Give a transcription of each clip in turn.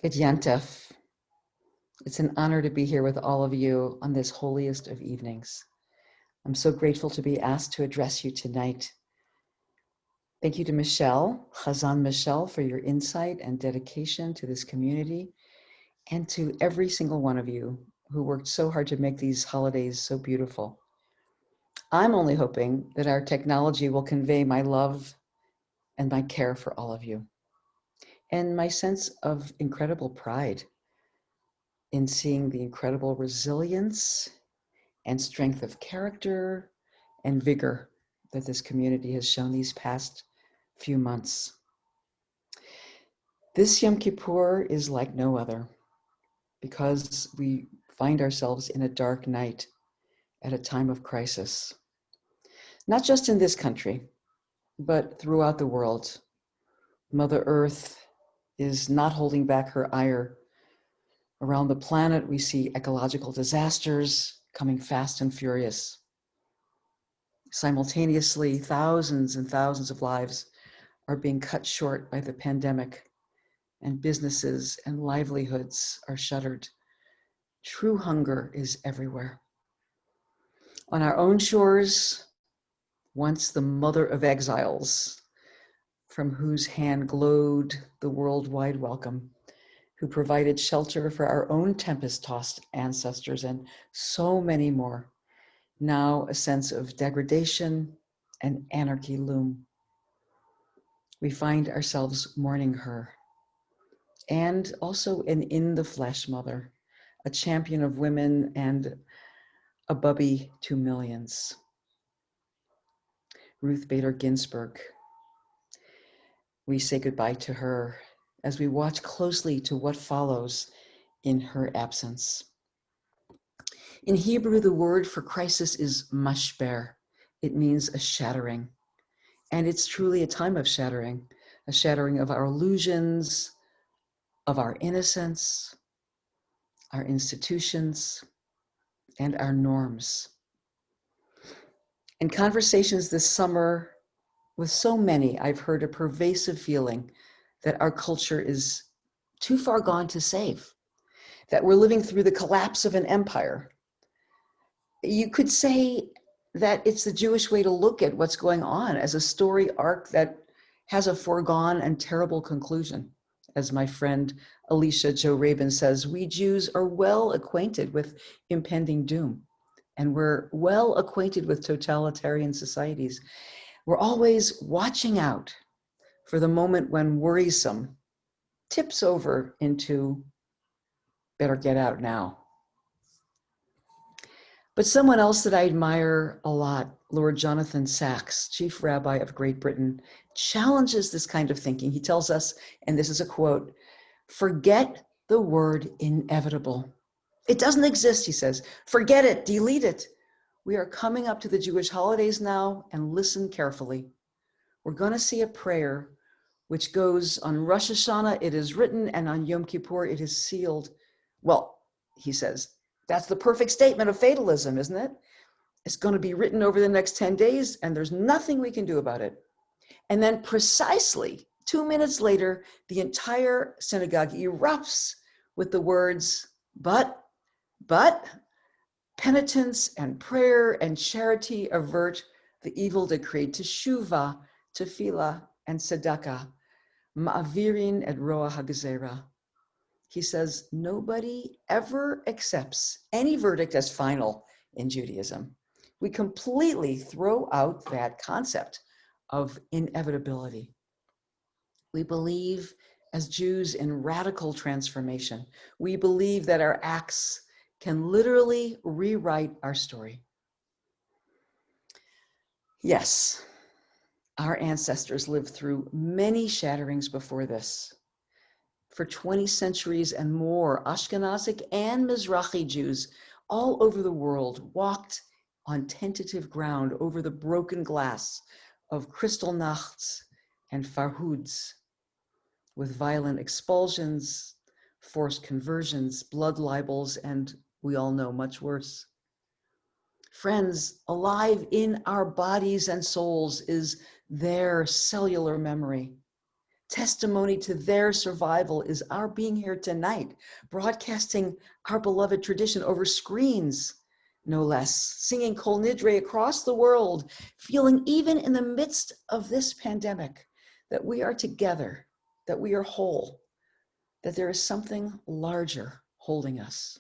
Good Yantef. It's an honor to be here with all of you on this holiest of evenings. I'm so grateful to be asked to address you tonight. Thank you to Michelle, Chazan Michelle, for your insight and dedication to this community, and to every single one of you who worked so hard to make these holidays so beautiful. I'm only hoping that our technology will convey my love and my care for all of you, and my sense of incredible pride in seeing the incredible resilience and strength of character and vigor that this community has shown these past few months. This Yom Kippur is like no other because we find ourselves in a dark night at a time of crisis. Not just in this country, but throughout the world. Mother Earth is not holding back her ire. Around the planet, we see ecological disasters coming fast and furious. Simultaneously, thousands and thousands of lives are being cut short by the pandemic, and businesses and livelihoods are shuttered. True hunger is everywhere. On our own shores, once the mother of exiles, from whose hand glowed the worldwide welcome, who provided shelter for our own tempest-tossed ancestors and so many more, now a sense of degradation and anarchy loom. We find ourselves mourning her, and also an in-the-flesh mother, a champion of women and a bubby to millions. Ruth Bader Ginsburg. We say goodbye to her as we watch closely to what follows in her absence. In Hebrew, the word for crisis is mashber. It means a shattering. And it's truly a time of shattering, a shattering of our illusions, of our innocence, our institutions, and our norms. In conversations this summer with so many, I've heard a pervasive feeling that our culture is too far gone to save, that we're living through the collapse of an empire. You could say that it's the Jewish way to look at what's going on as a story arc that has a foregone and terrible conclusion. As my friend Alicia Jo Rabin says, we Jews are well acquainted with impending doom, and we're well acquainted with totalitarian societies. We're always watching out for the moment when worrisome tips over into better get out now. But someone else that I admire a lot, Lord Jonathan Sacks, Chief Rabbi of Great Britain, challenges this kind of thinking. He tells us, and this is a quote, "Forget the word inevitable. It doesn't exist," he says. "Forget it, delete it. We are coming up to the Jewish holidays now, and listen carefully. We're going to see a prayer which goes on Rosh Hashanah, it is written, and on Yom Kippur, it is sealed." Well, he says, that's the perfect statement of fatalism, isn't it? It's going to be written over the next 10 days, and there's nothing we can do about it. And then precisely 2 minutes later, the entire synagogue erupts with the words, but, penitence and prayer and charity avert the evil decree. Teshuvah, tefillah, and tzedakah, ma'avirin et roa hagzera. He says, nobody ever accepts any verdict as final in Judaism. We completely throw out that concept of inevitability. We believe as Jews in radical transformation. We believe that our acts can literally rewrite our story. Yes, our ancestors lived through many shatterings before this. For 20 centuries and more, Ashkenazic and Mizrahi Jews all over the world walked on tentative ground over the broken glass of Kristallnachts and Farhuds, with violent expulsions, forced conversions, blood libels, and we all know much worse. Friends, alive in our bodies and souls is their cellular memory. Testimony to their survival is our being here tonight, broadcasting our beloved tradition over screens, no less, singing Kol Nidre across the world, feeling even in the midst of this pandemic that we are together, that we are whole, that there is something larger holding us.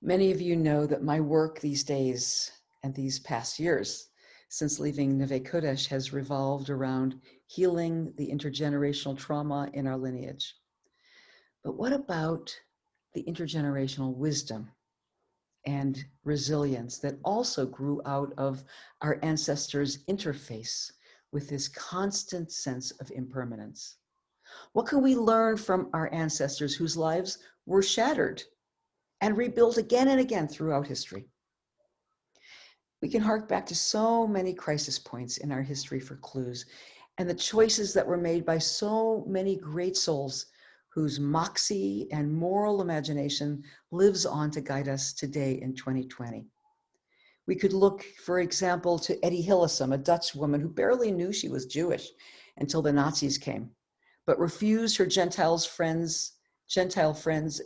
Many of you know that my work these days and these past years since leaving Neve Kodesh has revolved around healing the intergenerational trauma in our lineage. But what about the intergenerational wisdom and resilience that also grew out of our ancestors' interface with this constant sense of impermanence? What can we learn from our ancestors whose lives were shattered and rebuilt again and again throughout history? We can hark back to so many crisis points in our history for clues, and the choices that were made by so many great souls whose moxie and moral imagination lives on to guide us today in 2020. We could look, for example, to Etty Hillesum, a Dutch woman who barely knew she was Jewish until the Nazis came, but refused her Gentile friend's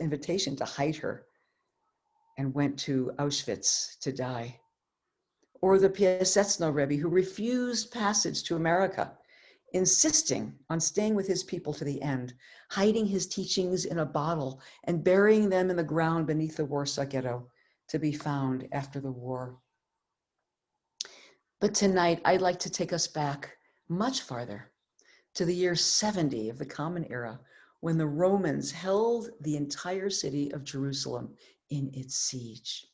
invitation to hide her and went to Auschwitz to die. Or the Piaseczno Rebbe, who refused passage to America, insisting on staying with his people to the end, hiding his teachings in a bottle and burying them in the ground beneath the Warsaw Ghetto to be found after the war. But tonight, I'd like to take us back much farther to the year 70 of the Common Era, when the Romans held the entire city of Jerusalem in its siege.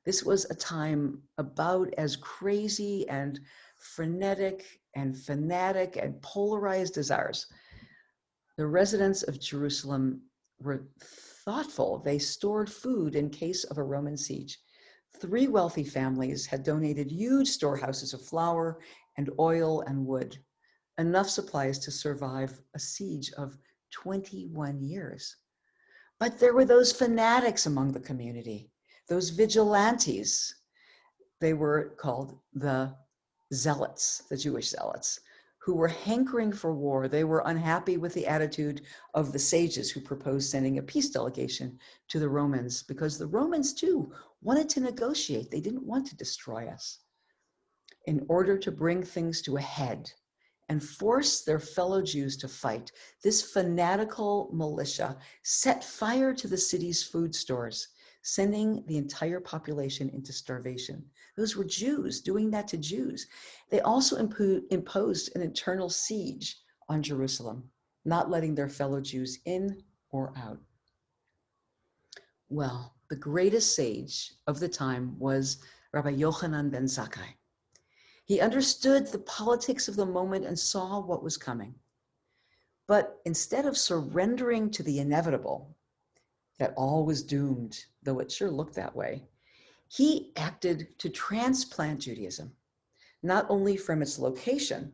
This was a time about as crazy and frenetic and fanatic and polarized as ours. The residents of Jerusalem were thoughtful. They stored food in case of a Roman siege. 3 wealthy families had donated huge storehouses of flour and oil and wood, enough supplies to survive a siege of 21 years. But there were those fanatics among the community, those vigilantes. They were called the zealots, the Jewish zealots, who were hankering for war. They were unhappy with the attitude of the sages who proposed sending a peace delegation to the Romans, because the Romans too wanted to negotiate. They didn't want to destroy us. In order to bring things to a head and force their fellow Jews to fight, this fanatical militia set fire to the city's food stores, sending the entire population into starvation. Those were Jews doing that to Jews. They also imposed an internal siege on Jerusalem, not letting their fellow Jews in or out. Well, the greatest sage of the time was Rabbi Yochanan ben Zakkai. He understood the politics of the moment and saw what was coming. But instead of surrendering to the inevitable, that all was doomed, though it sure looked that way, he acted to transplant Judaism, not only from its location,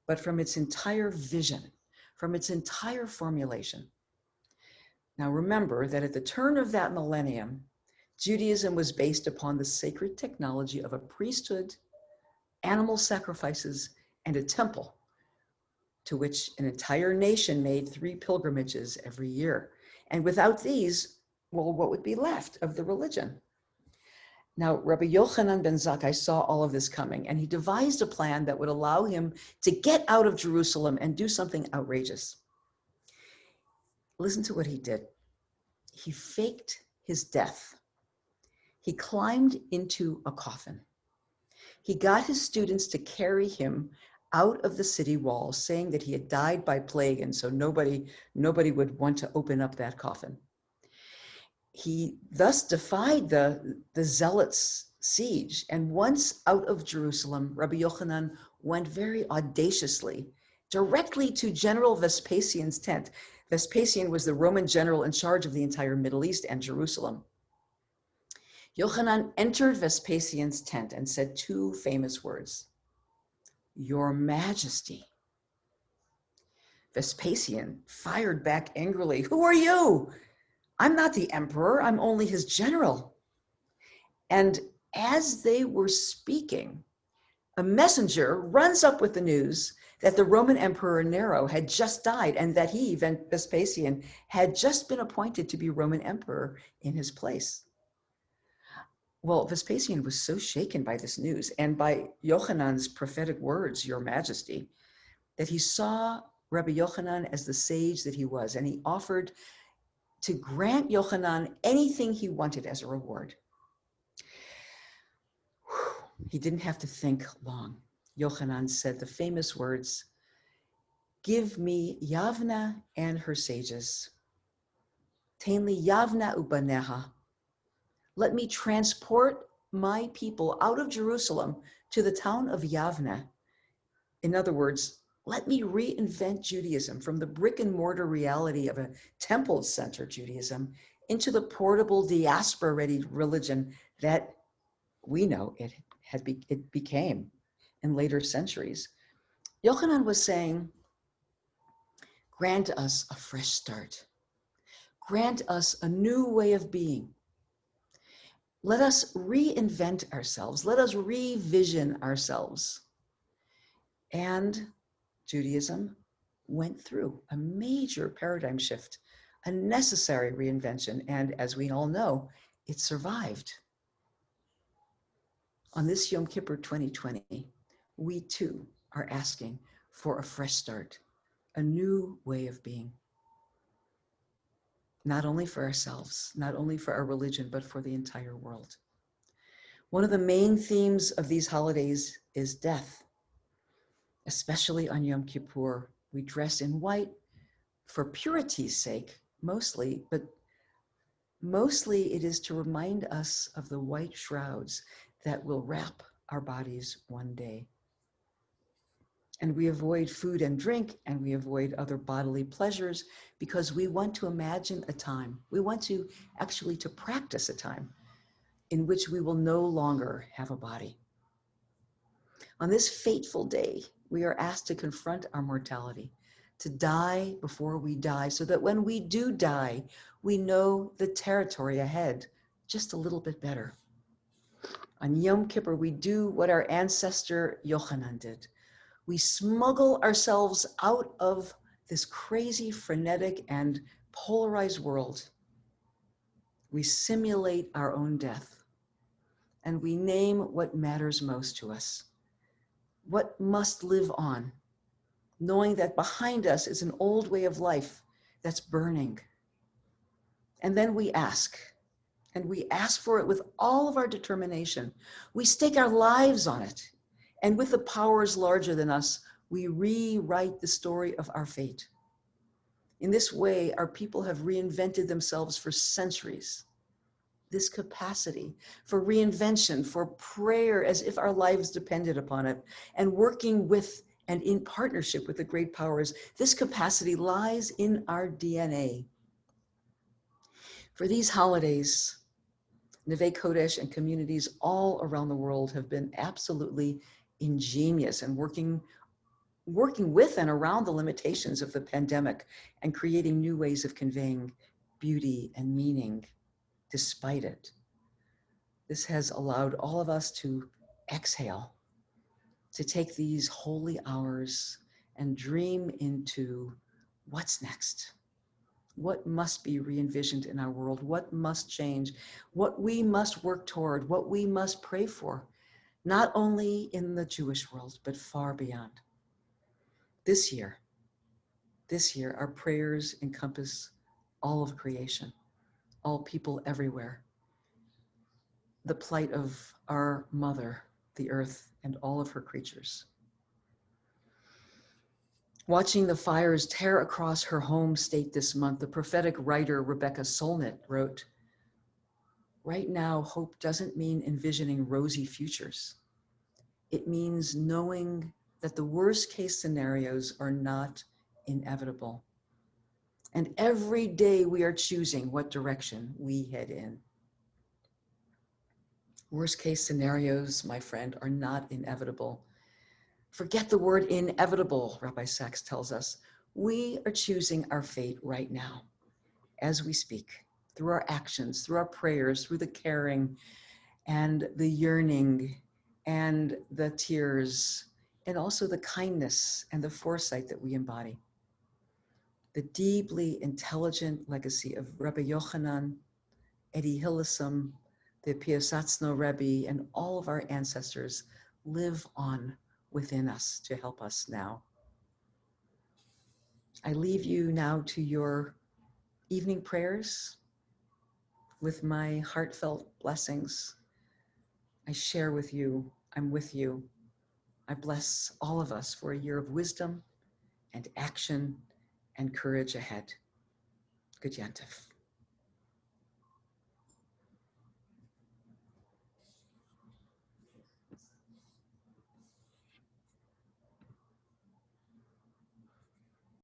but from its entire vision, from its entire formulation. Now remember that at the turn of that millennium, Judaism was based upon the sacred technology of a priesthood, animal sacrifices, and a temple, to which an entire nation made 3 pilgrimages every year. And without these, well, what would be left of the religion? Now, Rabbi Yochanan ben Zakkai saw all of this coming, and he devised a plan that would allow him to get out of Jerusalem and do something outrageous. Listen to what he did. He faked his death. He climbed into a coffin. He got his students to carry him out of the city walls, saying that he had died by plague, and so nobody would want to open up that coffin. He thus defied the zealots' siege, and once out of Jerusalem, Rabbi Yochanan went very audaciously directly to General Vespasian's tent. Vespasian was the Roman general in charge of the entire Middle East and Jerusalem. Yochanan entered Vespasian's tent and said 2 famous words: "Your Majesty." Vespasian fired back angrily, "Who are you? I'm not the emperor, I'm only his general." And as they were speaking, a messenger runs up with the news that the Roman Emperor Nero had just died and that he, Vespasian, had just been appointed to be Roman Emperor in his place. Well, Vespasian was so shaken by this news and by Yochanan's prophetic words, Your Majesty, that he saw Rabbi Yochanan as the sage that he was, and he offered to grant Yochanan anything he wanted as a reward. He didn't have to think long. Yochanan said the famous words, give me Yavna and her sages. Tainli Yavna ubaneha. Let me transport my people out of Jerusalem to the town of Yavna. In other words, let me reinvent Judaism from the brick and mortar reality of a temple-centered Judaism into the portable diaspora-ready religion that we know it became in later centuries. Yochanan was saying, grant us a fresh start. Grant us a new way of being. Let us reinvent ourselves. Let us revision ourselves. And Judaism went through a major paradigm shift, a necessary reinvention, and as we all know, it survived. On this Yom Kippur 2020, we too are asking for a fresh start, a new way of being. Not only for ourselves, not only for our religion, but for the entire world. One of the main themes of these holidays is death. Especially on Yom Kippur, we dress in white for purity's sake, mostly, but mostly it is to remind us of the white shrouds that will wrap our bodies one day. And we avoid food and drink, and we avoid other bodily pleasures because we want to imagine a time. We want to actually to practice a time in which we will no longer have a body. On this fateful day, we are asked to confront our mortality, to die before we die, so that when we do die, we know the territory ahead just a little bit better. On Yom Kippur, we do what our ancestor Yochanan did. We smuggle ourselves out of this crazy, frenetic, and polarized world. We simulate our own death, and we name what matters most to us, what must live on, knowing that behind us is an old way of life that's burning. And then we ask, and we ask for it with all of our determination. We stake our lives on it. And with the powers larger than us, we rewrite the story of our fate. In this way, our people have reinvented themselves for centuries. This capacity for reinvention, for prayer as if our lives depended upon it, and working with and in partnership with the great powers, this capacity lies in our DNA. For these holidays, Neve Kodesh and communities all around the world have been absolutely ingenious and working with and around the limitations of the pandemic and creating new ways of conveying beauty and meaning despite it. This has allowed all of us to exhale, to take these holy hours and dream into what's next. What must be re-envisioned in our world? What must change? What we must work toward? What we must pray for? Not only in the Jewish world, but far beyond. This year, our prayers encompass all of creation, all people everywhere, the plight of our mother, the earth, and all of her creatures. Watching the fires tear across her home state this month, the prophetic writer Rebecca Solnit wrote, right now, hope doesn't mean envisioning rosy futures. It means knowing that the worst case scenarios are not inevitable. And every day we are choosing what direction we head in. Worst case scenarios, my friend, are not inevitable. Forget the word inevitable, Rabbi Sachs tells us. We are choosing our fate right now as we speak, through our actions, through our prayers, through the caring and the yearning and the tears, and also the kindness and the foresight that we embody. The deeply intelligent legacy of Rabbi Yochanan, Eddie Hillesum, the Piasatzno Rebbe, and all of our ancestors live on within us to help us now. I leave you now to your evening prayers with my heartfelt blessings. I share with you, I'm with you. I bless all of us for a year of wisdom and action and courage ahead. Good Yantif.